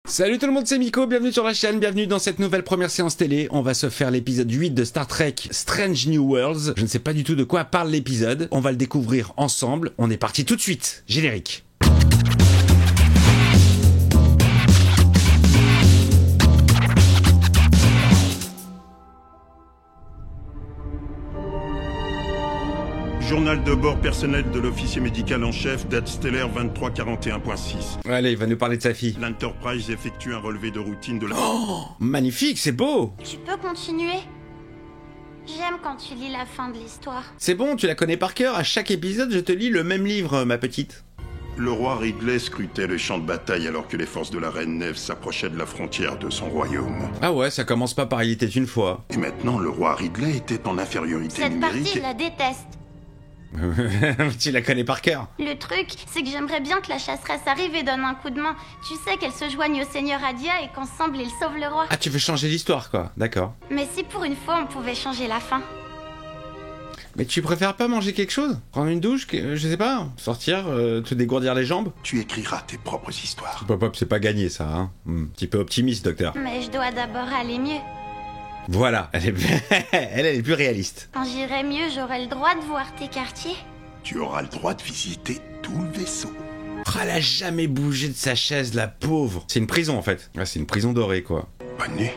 Salut tout le monde, c'est Miko, bienvenue sur la chaîne, bienvenue dans cette nouvelle première séance télé. On va se faire l'épisode 8 de Star Trek Strange New Worlds. Je ne sais pas du tout de quoi parle l'épisode, on va le découvrir ensemble. On est parti tout de suite, générique. Journal de bord personnel de l'officier médical en chef, date stellaire 2341.6. Allez, il va nous parler de sa fille. L'Enterprise effectue un relevé de routine de la... Oh, magnifique, c'est beau. Tu peux continuer? J'aime quand tu lis la fin de l'histoire. C'est bon, tu la connais par cœur, à chaque épisode je te lis le même livre, ma petite. Le roi Ridley scrutait le champ de bataille alors que les forces de la Reine Neve s'approchaient de la frontière de son royaume. Ah ouais, ça commence pas par il était une fois. Et maintenant, le roi Ridley était en infériorité Cette numérique. partie, je la déteste. Tu la connais par cœur. Le truc, c'est que j'aimerais bien que la chasseresse arrive et donne un coup de main. Tu sais qu'elle se joigne au Seigneur Adia et qu'ensemble ils sauvent le roi. Ah, tu veux changer l'histoire, quoi, d'accord. Mais si pour une fois on pouvait changer la fin. Mais tu préfères pas manger quelque chose? Prendre une douche, je sais pas, sortir, te dégourdir les jambes? Tu écriras tes propres histoires. Pop, c'est pas gagné ça, hein. Petit peu optimiste, docteur. Mais je dois d'abord aller mieux. Voilà, elle est plus réaliste. Quand j'irai mieux, j'aurai le droit de voir tes quartiers. Tu auras le droit de visiter tout le vaisseau. Oh, elle a jamais bougé de sa chaise, la pauvre. C'est une prison en fait. Ah, c'est une prison dorée, quoi. Bonne nuit.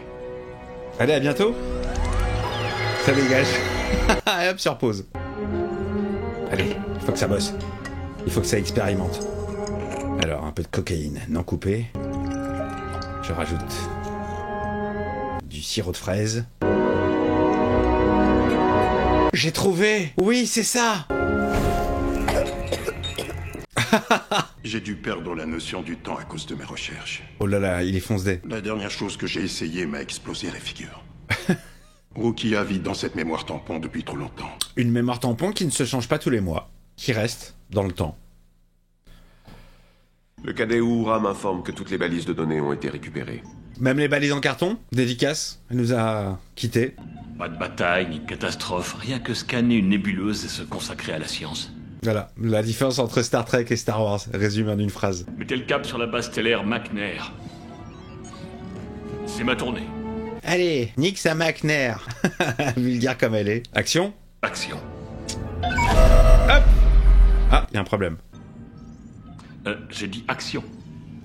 Allez, à bientôt. Ça dégage. Et hop, sur pause. Allez, il faut que ça bosse. Il faut que ça expérimente. Alors, un peu de cocaïne non coupée. Je rajoute du sirop de fraise. J'ai trouvé. Oui, c'est ça. J'ai dû perdre la notion du temps à cause de mes recherches. Oh là là, il est foncé. La dernière chose que j'ai essayé m'a explosé la figure. Rukia vit dans cette mémoire tampon depuis trop longtemps. Une mémoire tampon qui ne se change pas tous les mois, qui reste dans le temps. Le cadet Uhura m'informe que toutes les balises de données ont été récupérées. Même les balises en carton, dédicace, elle nous a quittés. Pas de bataille ni de catastrophe, rien que scanner une nébuleuse et se consacrer à la science. Voilà, la différence entre Star Trek et Star Wars, résumé en une phrase. Mettez le cap sur la base stellaire McNair. C'est ma tournée. Allez, nique sa McNair. Vulgaire comme elle est. Action. Action. Hop. Ah, y a un problème. J'ai dit action.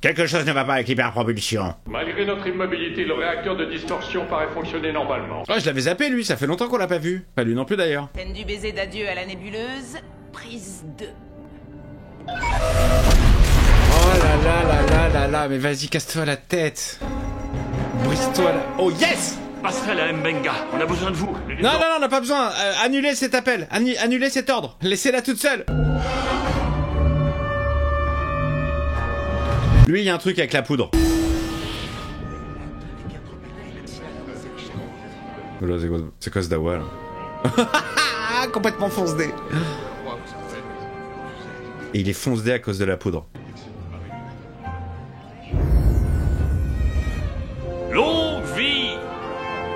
Quelque chose ne va pas avec l'hyperpropulsion. Malgré notre immobilité, le réacteur de distorsion paraît fonctionner normalement. Oh, je l'avais zappé lui, ça fait longtemps qu'on l'a pas vu. Pas lui non plus d'ailleurs. Scène du baiser d'adieu à la nébuleuse, prise 2. Oh là là là là là là, mais vas-y, casse-toi la tête. Brise-toi la... Oh yes. Passerelle à Mbenga, on a besoin de vous. Non, on n'a pas besoin. Annulez cet appel, annulez cet ordre. Laissez-la toute seule. Lui, il y a un truc avec la poudre. C'est quoi ce dawa là? Complètement fonce-dé. Et il est fonce-dé à cause de la poudre. Longue vie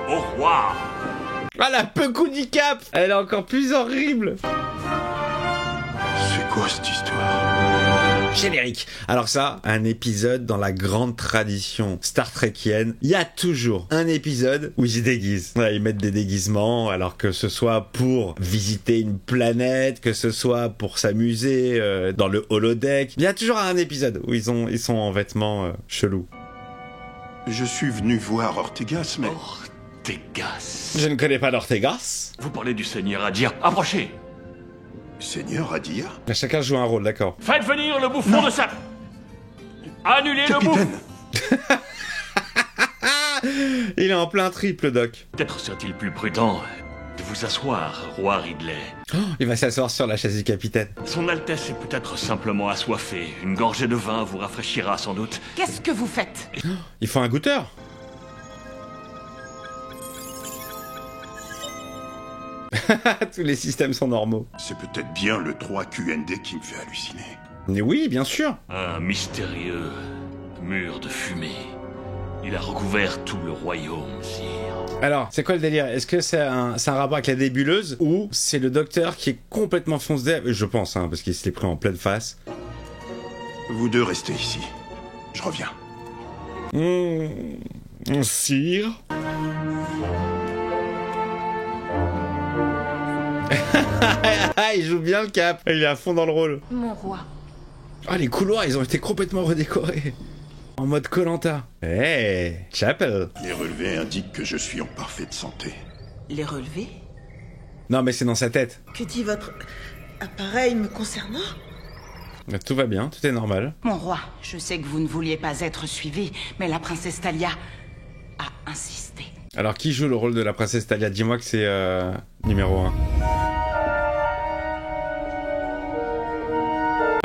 au roi. Ah, la peu-coup du cap. Elle est encore plus horrible. C'est quoi cette histoire? Générique. Alors ça, un épisode dans la grande tradition Star Trekienne. Il y a toujours un épisode où ils se déguisent. Ouais, ils mettent des déguisements, alors que ce soit pour visiter une planète, que ce soit pour s'amuser dans le holodeck. Il y a toujours un épisode où ils sont en vêtements chelous. Je suis venu voir Ortegas, mais... Ortegas. Je ne connais pas d'Ortegas. Vous parlez du Seigneur Adia. Approchez. Seigneur Adia? Chacun joue un rôle, d'accord. Faites venir le bouffon de sa... Annulez le bouffe. Capitaine! Il est en plein triple, Doc. Peut-être serait-il plus prudent de vous asseoir, roi Ridley. Oh, il va s'asseoir sur la chaise du capitaine. Son Altesse est peut-être simplement assoiffée. Une gorgée de vin vous rafraîchira sans doute. Qu'est-ce que vous faites? Il faut un goûteur. Tous les systèmes sont normaux. C'est peut-être bien le 3QND qui me fait halluciner. Mais oui, bien sûr. Un mystérieux mur de fumée. Il a recouvert tout le royaume, sire. Alors, c'est quoi le délire? Est-ce que c'est un rapport avec la nébuleuse ou c'est le docteur qui est complètement foncé? Je pense, hein, parce qu'il se l'est pris en pleine face. Vous deux restez ici. Je reviens. Sire. Il joue bien le cap. Il est à fond dans le rôle. Mon roi. Ah, les couloirs, ils ont été complètement redécorés. En mode Koh-Lanta. Hey, Chapel. Les relevés indiquent que je suis en parfaite santé. Les relevés? Non, mais c'est dans sa tête. Que dit votre appareil me concernant? Tout va bien, tout est normal. Mon roi, je sais que vous ne vouliez pas être suivi, mais la princesse Talia a insisté. Alors, qui joue le rôle de la princesse Talia? Dis-moi que c'est numéro 1.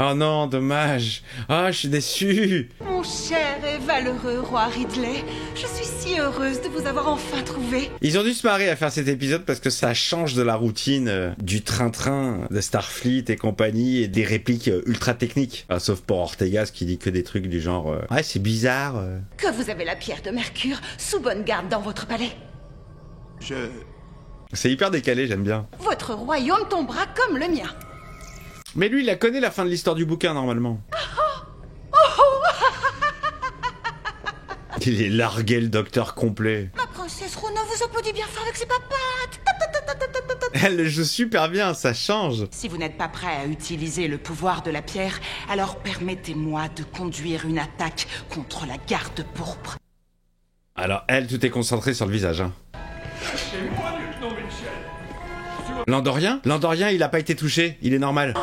Oh non, dommage. Ah, je suis déçu. Mon cher et valeureux roi Ridley, je suis si heureuse de vous avoir enfin trouvé. Ils ont dû se marrer à faire cet épisode parce que ça change de la routine du train-train de Starfleet et compagnie et des répliques ultra techniques. Enfin, sauf pour Ortegas qui dit que des trucs du genre ouais, c'est bizarre. Que vous avez la pierre de Mercure sous bonne garde dans votre palais. C'est hyper décalé, j'aime bien. Votre royaume tombera comme le mien. Mais lui, il la connaît la fin de l'histoire du bouquin, normalement. Il est largué, le docteur complet. Ma princesse Rona vous applaudit bien fort avec ses papates. Elle le joue super bien, ça change. Si vous n'êtes pas prêt à utiliser le pouvoir de la pierre, alors permettez-moi de conduire une attaque contre la garde pourpre. Alors, elle, tout est concentré sur le visage, hein. Lâchez-moi, lieutenant Mitchell. L'Andorien ? L'Andorien, il a pas été touché, il est normal.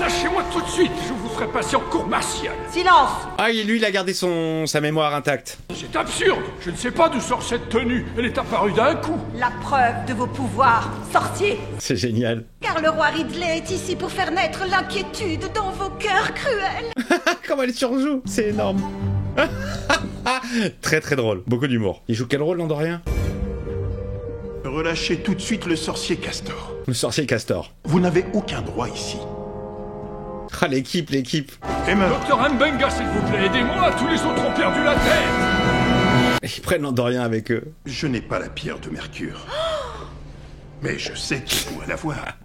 Lâchez-moi tout de suite, je vous ferai passer en cour martiale. Silence! Ah, et lui, il a gardé sa mémoire intacte. C'est absurde, je ne sais pas d'où sort cette tenue, elle est apparue d'un coup. La preuve de vos pouvoirs, sorciers! C'est génial. Car le roi Ridley est ici pour faire naître l'inquiétude dans vos cœurs cruels. Comment elle surjoue, c'est énorme. Très très drôle, beaucoup d'humour. Il joue quel rôle, l'Andorien ? Relâchez tout de suite le sorcier Castor. Le sorcier Castor. Vous n'avez aucun droit ici. Ah, l'équipe. Emma, Docteur Mbenga, s'il vous plaît, aidez-moi, tous les autres ont perdu la tête. Ils prennent l'Andorien avec eux. je n'ai pas la pierre de Mercure. Mais je sais qu'il doit l'avoir.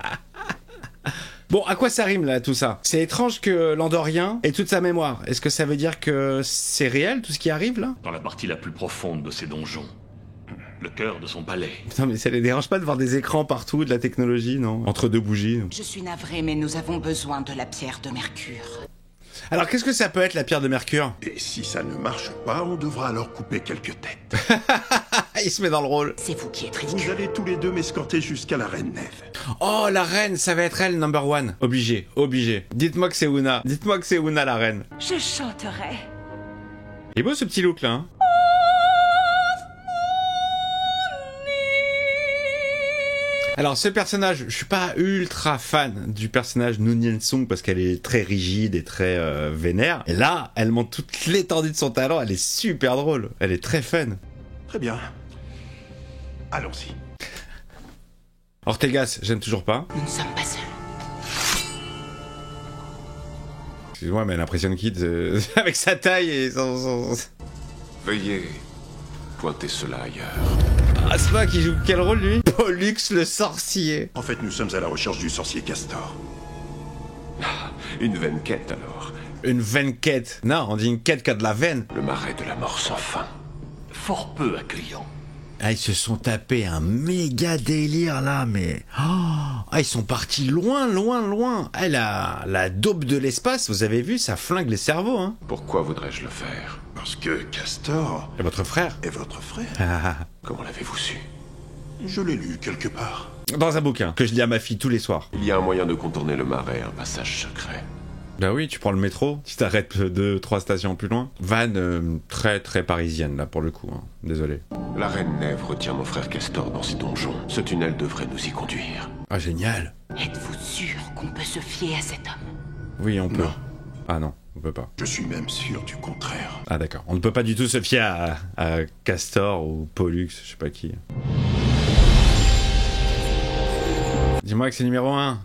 Bon, à quoi ça rime là tout ça? C'est étrange que l'Andorien ait toute sa mémoire. Est-ce que ça veut dire que c'est réel tout ce qui arrive là? Dans la partie la plus profonde de ses donjons. Le cœur de son palais. Non mais ça les dérange pas de voir des écrans partout, de la technologie, non? Entre deux bougies. Je suis navrée, mais nous avons besoin de la pierre de Mercure. Alors qu'est-ce que ça peut être la pierre de Mercure? Et si ça ne marche pas, on devra alors couper quelques têtes. Il se met dans le rôle. C'est vous qui êtes Vous ridicule. allez tous les deux m'escorter jusqu'à la Reine Neve. Oh, la reine, ça va être elle, number one. Obligé. Dites-moi que c'est Una. Dites-moi que c'est Una, la reine. Je chanterai. Il est beau ce petit look là, hein? Alors ce personnage, je suis pas ultra fan du personnage Noonien Sung parce qu'elle est très rigide et très vénère. Et là, elle montre toute l'étendue de son talent, elle est super drôle, elle est très fun. Très bien. Allons-y. Ortegas, j'aime toujours pas. Nous ne sommes pas seuls. Excuse-moi, mais elle impressionne Kid avec sa taille et son... Veuillez pointer cela ailleurs. Ah, c'est pas qui joue quel rôle lui? Pollux le sorcier. En fait, nous sommes à la recherche du sorcier Castor. Une vaine quête alors. Une vaine quête. Non, on dit une quête qui a de la veine. Le marais de la mort sans fin. Fort peu accueillant. Ah, ils se sont tapés un méga délire là, mais... Oh, ah, ils sont partis loin. Ah, la daube de l'espace, vous avez vu, ça flingue les cerveaux, hein. Pourquoi voudrais-je le faire? Parce que Castor Et votre frère? est votre frère. Comment l'avez-vous su? Je l'ai lu quelque part. Dans un bouquin que je lis à ma fille tous les soirs. Il y a un moyen de contourner le marais, un passage secret. Bah oui, tu prends le métro, tu t'arrêtes 2-3 stations plus loin. Vanne très très parisienne là pour le coup, hein. Désolé. La Reine Neve retient mon frère Castor dans ses donjons. Ce tunnel devrait nous y conduire. Ah génial. Êtes-vous sûr qu'on peut se fier à cet homme? Oui, on peut. Non. Ah non, on peut pas. Je suis même sûr du contraire. Ah d'accord, on ne peut pas du tout se fier à Castor ou Pollux, je sais pas qui. Dis-moi que c'est numéro 1.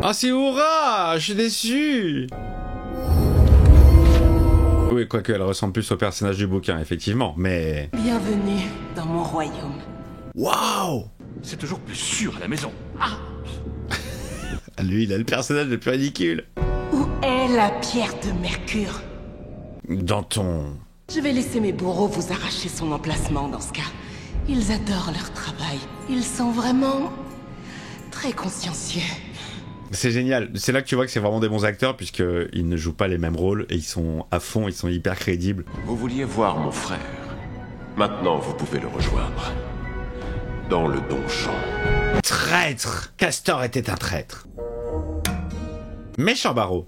Ah c'est Oura, je suis déçu. Oui, quoique elle ressemble plus au personnage du bouquin, effectivement, mais... Bienvenue dans mon royaume. Waouh. C'est toujours plus sûr à la maison. Lui, il a le personnage le plus ridicule. Où est La pierre de Mercure. Dans ton... Je vais laisser mes bourreaux vous arracher son emplacement dans ce cas. Ils adorent leur travail. Ils sont vraiment... très consciencieux. C'est génial. C'est là que tu vois que c'est vraiment des bons acteurs, puisqu'ils ne jouent pas les mêmes rôles, et ils sont à fond, ils sont hyper crédibles. Vous vouliez voir mon frère. Maintenant, vous pouvez le rejoindre. Dans le donjon. Traître! Castor était un traître. Méchant barreau.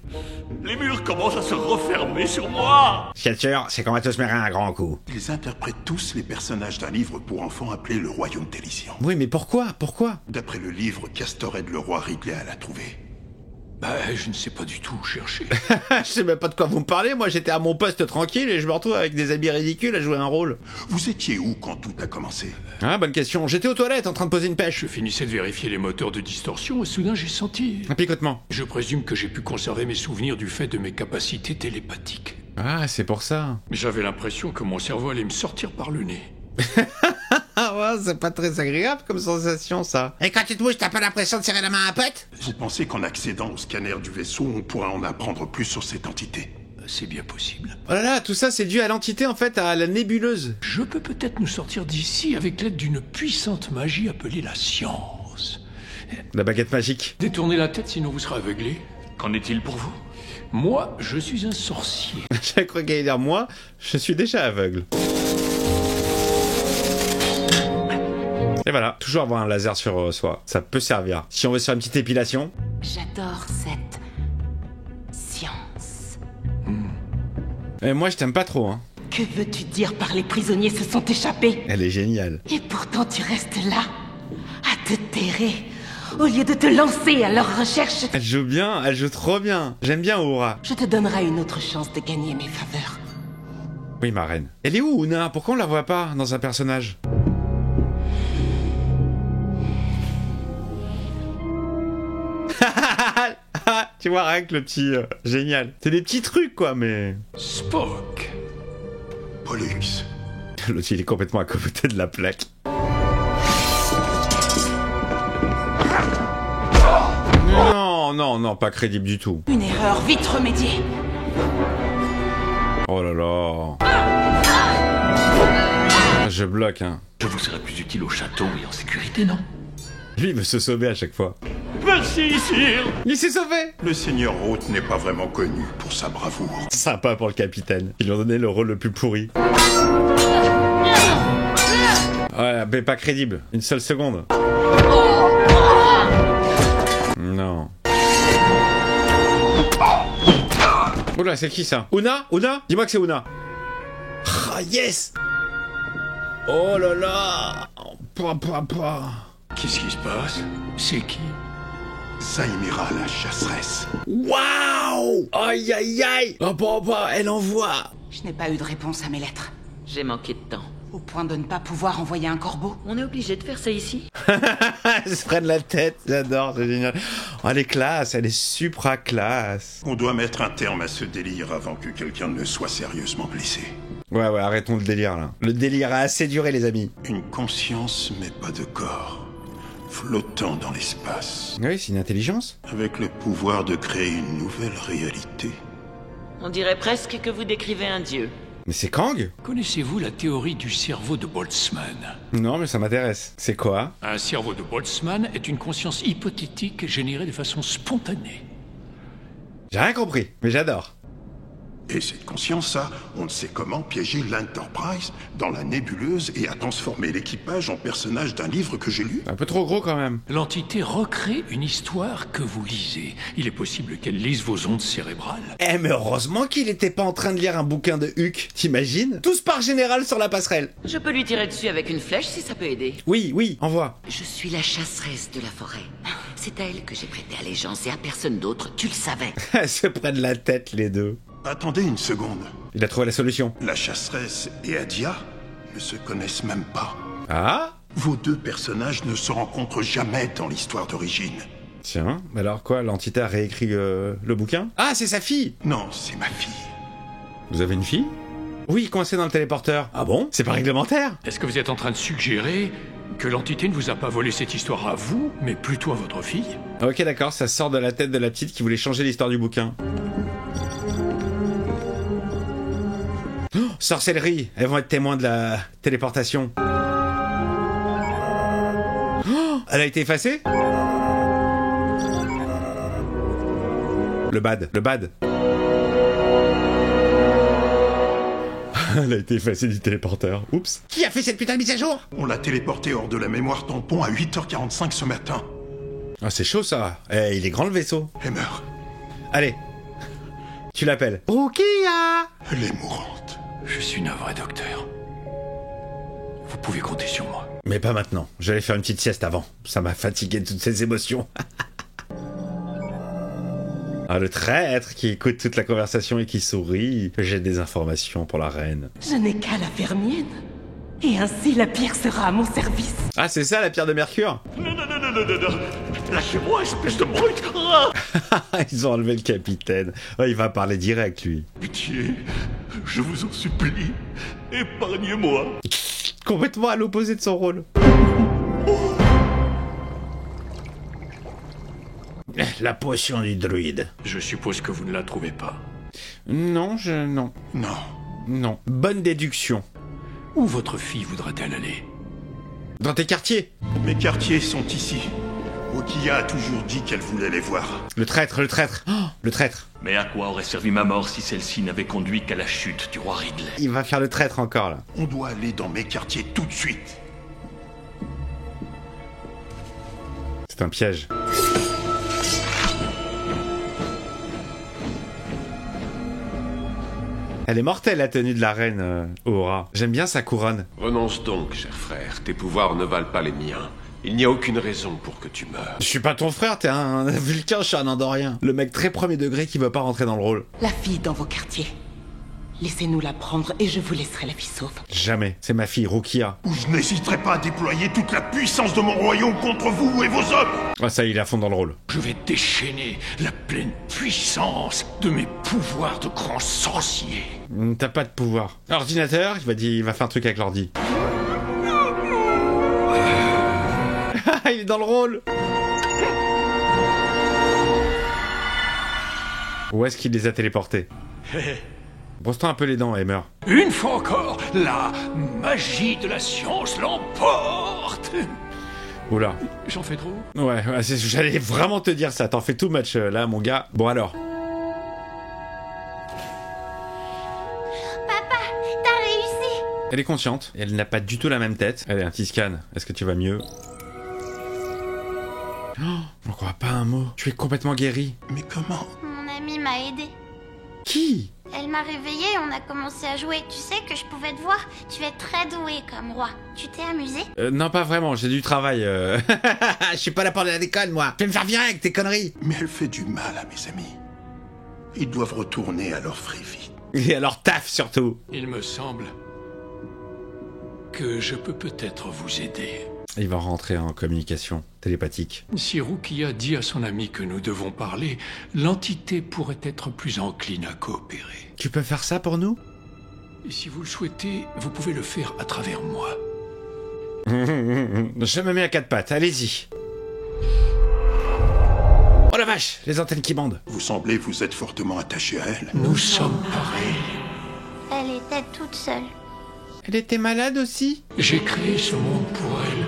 Les murs commencent à se refermer sur moi. C'est sûr, c'est qu'on va tous mériter un grand coup. Ils interprètent tous les personnages d'un livre pour enfants appelé Le Royaume des Lyciens. Oui, mais pourquoi? Pourquoi? D'après le livre, Castor aide le roi Ridley à la trouver. Je ne sais pas du tout où chercher. Je sais même pas de quoi vous me parlez, moi j'étais à mon poste tranquille et je me retrouve avec des habits ridicules à jouer un rôle. Vous étiez où quand tout a commencé? Ah, bonne question. J'étais aux toilettes en train de poser une pêche. Je finissais de vérifier les moteurs de distorsion et soudain j'ai senti... Un picotement. Je présume que j'ai pu conserver mes souvenirs du fait de mes capacités télépathiques. Ah, c'est pour ça. Mais j'avais l'impression que mon cerveau allait me sortir par le nez. Ah ouais, c'est pas très agréable comme sensation, ça. Et quand tu te bouges, t'as pas l'impression de serrer la main à un pote? Vous pensez qu'en accédant au scanner du vaisseau, on pourra en apprendre plus sur cette entité? C'est bien possible. Oh là là, tout ça c'est dû à l'entité, en fait, à la nébuleuse. Je peux peut-être nous sortir d'ici avec l'aide d'une puissante magie appelée la science. La baguette magique. Détournez la tête sinon vous serez aveuglé. Qu'en est-il pour vous? Moi, je suis un sorcier. J'ai cru qu'elle allait dire moi, je suis déjà aveugle. Et voilà, toujours avoir un laser sur soi, ça peut servir. Si on veut se faire une petite épilation. J'adore cette... science. Et moi je t'aime pas trop, hein. Que veux-tu dire par les prisonniers se sont échappés? Elle est géniale. Et pourtant tu restes là, à te terrer, au lieu de te lancer à leur recherche. Elle joue bien, elle joue trop bien. J'aime bien Uhura. Je te donnerai une autre chance de gagner mes faveurs. Oui, ma reine. Elle est où, Una? Pourquoi on la voit pas dans un personnage? Tu vois, rien que le petit... génial. C'est des petits trucs, quoi, mais... Spock. Pollux. L'autre, il est complètement à côté de la plaque. Non, non, non, pas crédible du tout. Une erreur, vite remédier. Oh là là. Je bloque, hein. Je vous serais plus utile au château et en sécurité, non? Lui, il veut se sauver à chaque fois. Merci, sire. Il s'est sauvé. Le seigneur Roth n'est pas vraiment connu pour sa bravoure. Sympa pour le capitaine. Ils lui ont donné le rôle le plus pourri. Ouais, mais pas crédible. Une seule seconde. Non. Oula, c'est qui ça? Una? Una? Dis-moi que c'est Una. Ah, yes! Oh là là! Qu'est-ce qui se passe? C'est qui? Saïmira, la chasseresse. Waouh! Aïe aïe aïe! Oh bah, elle envoie! Je n'ai pas eu de réponse à mes lettres. J'ai manqué de temps. Au point de ne pas pouvoir envoyer un corbeau. On est obligé de faire ça ici. Elle se prenne la tête, j'adore, c'est génial. Oh, elle est classe, elle est supra classe. On doit mettre un terme à ce délire avant que quelqu'un ne soit sérieusement blessé. Ouais, arrêtons le délire là. Le délire a assez duré, les amis. Une conscience, mais pas de corps. Flottant dans l'espace. Oui, c'est une intelligence. Avec le pouvoir de créer une nouvelle réalité. On dirait presque que vous décrivez un dieu. Mais c'est Kang? Connaissez-vous la théorie du cerveau de Boltzmann? Non, mais ça m'intéresse. C'est quoi? Un cerveau de Boltzmann est une conscience hypothétique générée de façon spontanée. J'ai rien compris, mais j'adore. Et cette conscience-là, on ne sait comment piéger l'Enterprise dans la nébuleuse et a transformé l'équipage en personnage d'un livre que j'ai lu. Un peu trop gros quand même. L'entité recrée une histoire que vous lisez. Il est possible qu'elle lise vos ondes cérébrales. Eh mais heureusement qu'il était pas en train de lire un bouquin de Huck, t'imagines? Tous par général sur la passerelle. Je peux lui tirer dessus avec une flèche si ça peut aider. Oui, envoie. Je suis la chasseresse de la forêt. C'est à elle que j'ai prêté allégeance et à personne d'autre, tu le savais. Elles se prennent la tête les deux. Attendez une seconde. Il a trouvé la solution. La chasseresse et Adia ne se connaissent même pas. Ah? Vos deux personnages ne se rencontrent jamais dans l'histoire d'origine. Tiens, alors quoi, l'entité a réécrit le bouquin? Ah, c'est sa fille! Non, c'est ma fille. Vous avez une fille? Oui, coincée dans le téléporteur. Ah bon? C'est pas réglementaire? Est-ce que vous êtes en train de suggérer que l'entité ne vous a pas volé cette histoire à vous, mais plutôt à votre fille? Ok, d'accord, ça sort de la tête de la petite qui voulait changer l'histoire du bouquin. sorcellerie. Elles vont être témoins de la téléportation. Oh, elle a été effacée? Le bad. Elle a été effacée du téléporteur. Oups. Qui a fait cette putain de mise à jour? On l'a téléporté hors de la mémoire tampon à 8h45 ce matin. Ah, c'est chaud ça. Eh, il est grand le vaisseau. Emmer. Allez. Tu l'appelles. Rukia. Elle est mourante. Je suis navré, docteur. Vous pouvez compter sur moi. Mais pas maintenant. J'allais faire une petite sieste avant. Ça m'a fatigué de toutes ces émotions. Ah, le traître qui écoute toute la conversation et qui sourit. J'ai des informations pour la reine. Je n'ai qu'à la faire mienne. Et ainsi la pierre sera à mon service. Ah, c'est ça la pierre de Mercure? Non. Lâchez-moi, espèce de brute. Ah. Ils ont enlevé le capitaine. Oh, il va parler direct, lui. Pitié, je vous en supplie, épargnez-moi. Complètement à l'opposé de son rôle. La potion du druide. Je suppose que vous ne la trouvez pas. Non. Non. Bonne déduction. Où votre fille voudra-t-elle aller? Dans tes quartiers. Mes quartiers sont ici. Rukia a toujours dit qu'elle voulait les voir. Le traître. Oh, le traître. Mais à quoi aurait servi ma mort si celle-ci n'avait conduit qu'à la chute du roi Ridley? Il va faire le traître encore, là. On doit aller dans mes quartiers tout de suite. C'est un piège. Elle est mortelle, la tenue de la reine, Aura. J'aime bien sa couronne. Renonce donc, cher frère. Tes pouvoirs ne valent pas les miens. Il n'y a aucune raison pour que tu meures. Je suis pas ton frère, t'es un Vulcain, je suis un Andorien. Le mec très premier degré qui veut pas rentrer dans le rôle. La fille dans vos quartiers. Laissez-nous la prendre et je vous laisserai la vie sauve. Jamais. C'est ma fille, Rukia. Ou je n'hésiterai pas à déployer toute la puissance de mon royaume contre vous et vos hommes. Ah ça, il est à fond dans le rôle. Je vais déchaîner la pleine puissance de mes pouvoirs de grand sorcier. T'as pas de pouvoir. Ordinateur, il va faire un truc avec l'ordi. Il est dans le rôle. Où est-ce qu'il les a téléportés? Brosse-toi un peu les dents, Emmer. Une fois encore, la magie de la science l'emporte. Oula. J'en fais trop? Ouais, j'allais vraiment te dire ça. T'en fais too much là, mon gars. Bon alors. Papa, t'as réussi. Elle est consciente. Elle n'a pas du tout la même tête. Allez, un petit scan. Est-ce que tu vas mieux? Oh, on croit pas un mot. Tu es complètement guéri. Mais comment? Mon amie m'a aidée. Qui? Elle m'a réveillée et on a commencé à jouer. Tu sais que je pouvais te voir. Tu es très doué comme roi. Tu t'es amusé? Non, pas vraiment. J'ai du travail. Je suis pas là pour aller à l'école, moi. Je vais me faire virer avec tes conneries. Mais elle fait du mal à mes amis. Ils doivent retourner à leur vraie vie. Et alors taf, surtout. Il me semble que je peux peut-être vous aider. Il va rentrer en communication télépathique. Si Rukia dit à son ami que nous devons parler, l'entité pourrait être plus encline à coopérer. Tu peux faire ça pour nous? Et si vous le souhaitez, vous pouvez le faire à travers moi. Je me mets à quatre pattes, allez-y. Oh la vache, les antennes qui bandent. Vous semblez vous être fortement attaché à elle. Nous sommes pareils. Elle était toute seule. Elle était malade aussi? J'ai créé ce monde pour elle.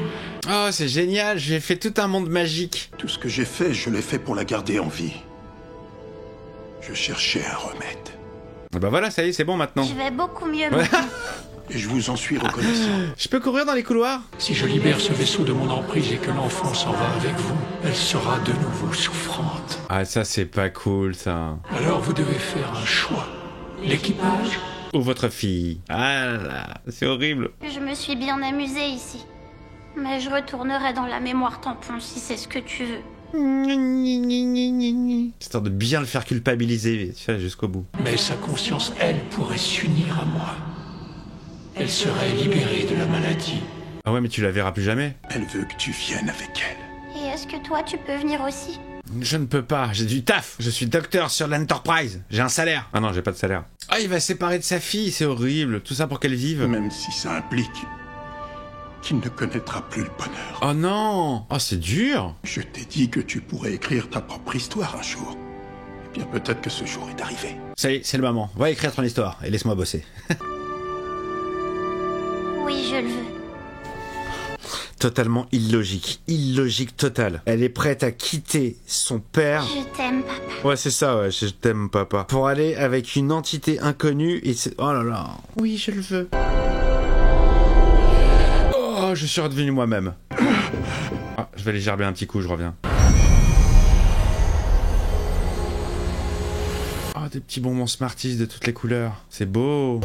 Oh, c'est génial, j'ai fait tout un monde magique. Tout ce que j'ai fait, je l'ai fait pour la garder en vie. Je cherchais un remède. Bah voilà, ça y est, c'est bon maintenant. Je vais beaucoup mieux maintenant. Et je vous en suis reconnaissant. Je peux courir dans les couloirs? Si je libère ce vaisseau de mon emprise et que l'enfant s'en va avec vous, elle sera de nouveau souffrante. Ah, ça c'est pas cool, ça. Alors vous devez faire un choix. L'équipage ou votre fille? Ah là, c'est horrible. Je me suis bien amusée ici. Mais je retournerai dans la mémoire tampon si c'est ce que tu veux. Histoire de bien le faire culpabiliser, tu sais, jusqu'au bout. Mais sa conscience, elle, pourrait s'unir à moi. Elle serait libérée de la maladie. Ah ouais, mais tu la verras plus jamais. Elle veut que tu viennes avec elle. Et est-ce que toi, tu peux venir aussi? Je ne peux pas, j'ai du taf. Je suis docteur sur l'Enterprise. J'ai un salaire. Ah non, j'ai pas de salaire. Ah, il va se séparer de sa fille, c'est horrible. Tout ça pour qu'elle vive. Même si ça implique qu'il ne connaîtra plus le bonheur. Oh non! Oh, c'est dur! Je t'ai dit que tu pourrais écrire ta propre histoire un jour. Eh bien, peut-être que ce jour est arrivé. Ça y est, c'est le moment. Va écrire ton histoire et laisse-moi bosser. je le veux. Totalement illogique. Illogique totale. Elle est prête à quitter son père. Je t'aime, papa. Ouais, c'est ça, ouais, je t'aime, papa. Pour aller avec une entité inconnue et c'est... Oh là là. Oui, je le veux. Oh, je suis redevenu moi-même. Ah, je vais aller gerber un petit coup, je reviens. Oh, des petits bonbons Smarties de toutes les couleurs. C'est beau.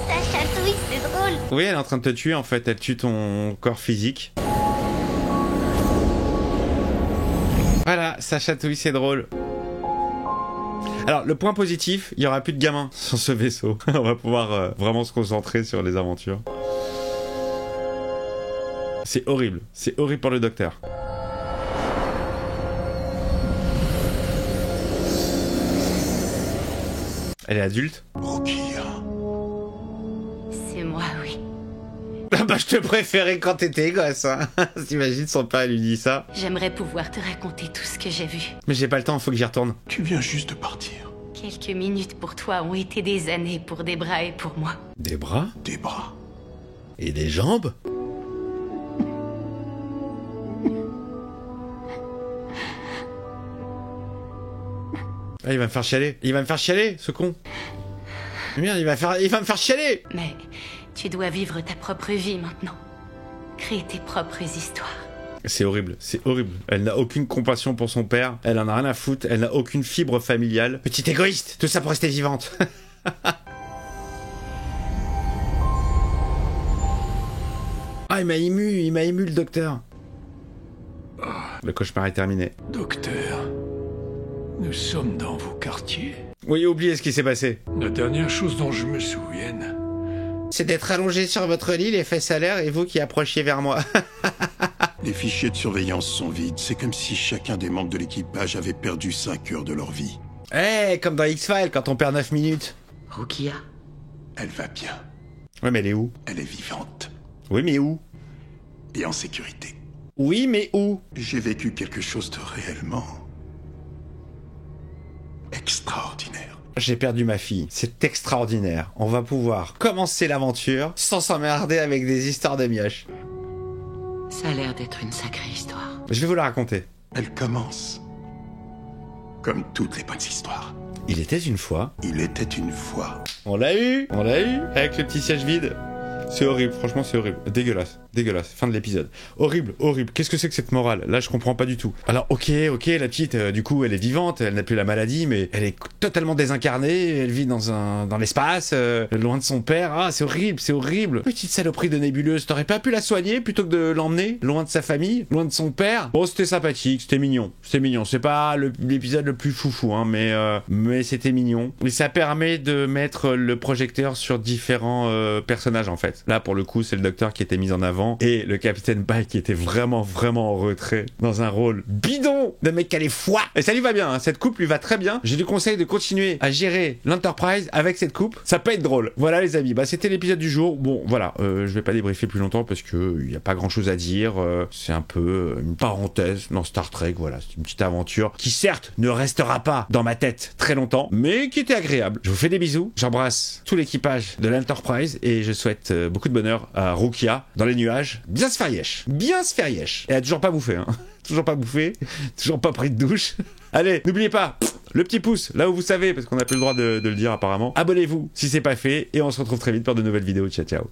Ça chatouille, c'est drôle. Oui, elle est en train de te tuer, en fait. Elle tue ton corps physique. Voilà, ça chatouille, c'est drôle. Alors, le point positif, il n'y aura plus de gamins sur ce vaisseau. On va pouvoir vraiment se concentrer sur les aventures. C'est horrible. C'est horrible pour le docteur. Elle est adulte? Rukia. C'est moi, oui. Ah bah, je te préférais quand t'étais gosse, hein. T'imagines, son père lui dit ça. J'aimerais pouvoir te raconter tout ce que j'ai vu. Mais j'ai pas le temps, faut que j'y retourne. Tu viens juste de partir. Quelques minutes pour toi ont été des années pour Debra et pour moi. Des bras? Des bras. Et des jambes? Ah, il va me faire chialer. Il va me faire chialer, ce con. Merde, il va me faire chialer. Mais tu dois vivre ta propre vie maintenant. Créer tes propres histoires. C'est horrible, c'est horrible. Elle n'a aucune compassion pour son père. Elle en a rien à foutre. Elle n'a aucune fibre familiale. Petite égoïste. Tout ça pour rester vivante. Ah, il m'a ému le docteur. Le cauchemar est terminé. Docteur, nous sommes dans vos quartiers. Oui, oubliez ce qui s'est passé. La dernière chose dont je me souvienne, C'est d'être allongé sur votre lit, les fesses à l'air, et vous qui approchiez vers moi. Les fichiers de surveillance sont vides. C'est comme si chacun des membres de l'équipage avait perdu 5 heures de leur vie. Eh, comme dans X-Files, quand on perd 9 minutes. Rukia? Elle va bien. Ouais, mais elle est où? Elle est vivante. Oui, mais où? Et en sécurité. Oui, mais où? J'ai vécu quelque chose de réellement... extraordinaire. J'ai perdu ma fille. C'est extraordinaire. On va pouvoir commencer l'aventure sans s'emmerder avec des histoires de mioches. Ça a l'air d'être une sacrée histoire. Je vais vous la raconter. Elle commence comme toutes les bonnes histoires. Il était une fois. Il était une fois. On l'a eu, avec le petit siège vide. C'est horrible, franchement c'est horrible. Dégueulasse, dégueulasse. Fin de l'épisode. Horrible, horrible. Qu'est-ce que c'est que cette morale? Là je comprends pas du tout. Alors ok, la petite, du coup elle est vivante, elle n'a plus la maladie, mais elle est totalement désincarnée, elle vit dans l'espace, loin de son père. Ah c'est horrible, c'est horrible. Petite saloperie de nébuleuse, t'aurais pas pu la soigner plutôt que de l'emmener loin de sa famille, loin de son père? Bon c'était sympathique, c'était mignon. C'est pas l'épisode le plus foufou, hein, mais c'était mignon. Et ça permet de mettre le projecteur sur différents personnages en fait. Là, pour le coup, c'est le docteur qui était mis en avant et le capitaine Pike qui était vraiment en retrait dans un rôle bidon de mec qui a les foies. Et ça lui va bien, hein. Cette coupe lui va très bien. Je lui conseille de continuer à gérer l'Enterprise avec cette coupe. Ça peut être drôle. Voilà les amis, bah c'était l'épisode du jour. Bon, voilà, je vais pas débriefer plus longtemps parce que il y a pas grand chose à dire. C'est un peu une parenthèse dans Star Trek. Voilà, c'est une petite aventure qui certes ne restera pas dans ma tête très longtemps, mais qui était agréable. Je vous fais des bisous. J'embrasse tout l'équipage de l'Enterprise et je souhaite beaucoup de bonheur à Rukia dans les nuages. Bien se faire yesh. Bien se faire yesh. Et elle a toujours pas bouffé, hein. Toujours pas bouffé. Toujours pas pris de douche. Allez, n'oubliez pas, le petit pouce, là où vous savez, parce qu'on n'a plus le droit de le dire apparemment. Abonnez-vous si c'est pas fait. Et on se retrouve très vite pour de nouvelles vidéos. Ciao, ciao.